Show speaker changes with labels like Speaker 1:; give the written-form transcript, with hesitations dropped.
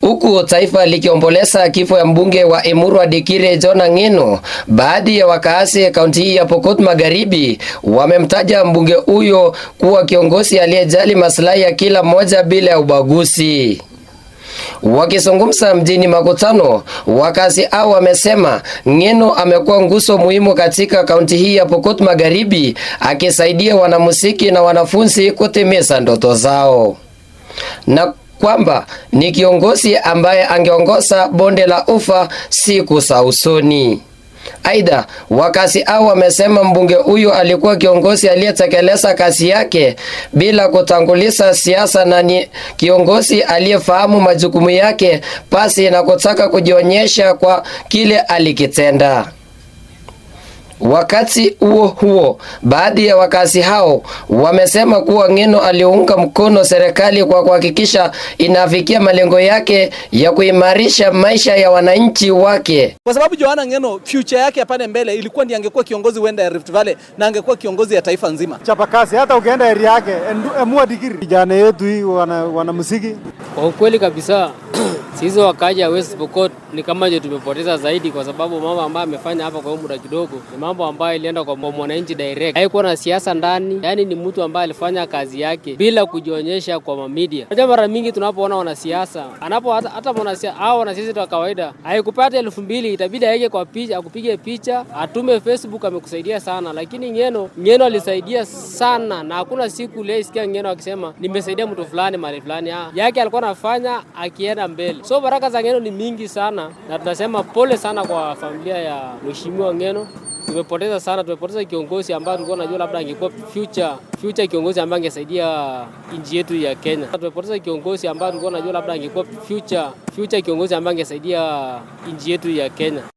Speaker 1: Huku taifa likiomboleza kifo ya mbunge wa Emurua Dikirr John Ng'eno, baadhi ya wakazi kaunti hii ya Pokot Magharibi wamemtaja mbunge huyo kuwa kiongozi aliyejali maslahi ya kila mmoja bila ya ubaguzi. Wakizungumza mjini Makutano, wakazi hao wamesema Ng'eno amekuwa nguzo muhimu katika kaunti hii ya Pokot Magharibi, akisaidia wanamuziki na wanafunzi kutimiza ndoto zao, na kwamba ni kiongozi ambaye angeongoza bonde la Ufa siku za usoni. Aidha, wakazi hao wamesema mbunge huyu alikuwa kiongozi aliyetekeleza kazi yake bila kutanguliza siasa na ni kiongozi aliyefahamu majukumu yake pasi na kutaka kujionyesha kwa kile alikitenda. Wakati huo huo, baadhi ya wakazi hao wamesema kuwa Ng'eno aliunga mkono serikali kwa kuhakikisha inafikia malengo yake ya kuimarisha maisha ya wananchi wake.
Speaker 2: Kwa sababu John Ng'eno future yake pale mbele ilikuwa ndiye angekuwa kiongozi wenda ya Rift Valley na angekuwa kiongozi ya taifa nzima.
Speaker 3: Chapa kazi hata ukienda area yake Emurua Dikirr. Vijana yetu hii wana muziki.
Speaker 4: Kwa ukweli kabisa sisi wakaja West Pokot ni kama ndio tumepoteza zaidi, kwa sababu mambo ambayo amefanya hapa kwa muda kidogo ni mambo ambayo ilienda kwa mwananchi direct. Haikuwa na siasa ndani, yani ni mtu ambaye alifanya kazi yake bila kujionyesha kwa media. Unajua mara mingi tunapoona wanasiasa, hata mwanasiasa au wanasiasa wa kawaida, haikupata 2000 itabidi aige kwa picha, akupige picha, atume Facebook, amekusaidia sana. Lakini Ng'eno alisaidia sana na hakuna siku leo sikia Ng'eno akisema nimesaidia mtu fulani mahali fulani. Yake alikuwa anafanya akienda mbele. So baraka za Ng'eno ni mingi sana na tunasema pole sana kwa familia ya Mheshimiwa Ng'eno. Tumepoteza kiongozi ambaye tulikuwa tunajua labda angekuwa future kiongozi ambaye angesaidia nchi yetu ya Kenya. Tumepoteza kiongozi ambaye tulikuwa tunajua labda angekuwa future kiongozi ambaye angesaidia nchi yetu ya Kenya.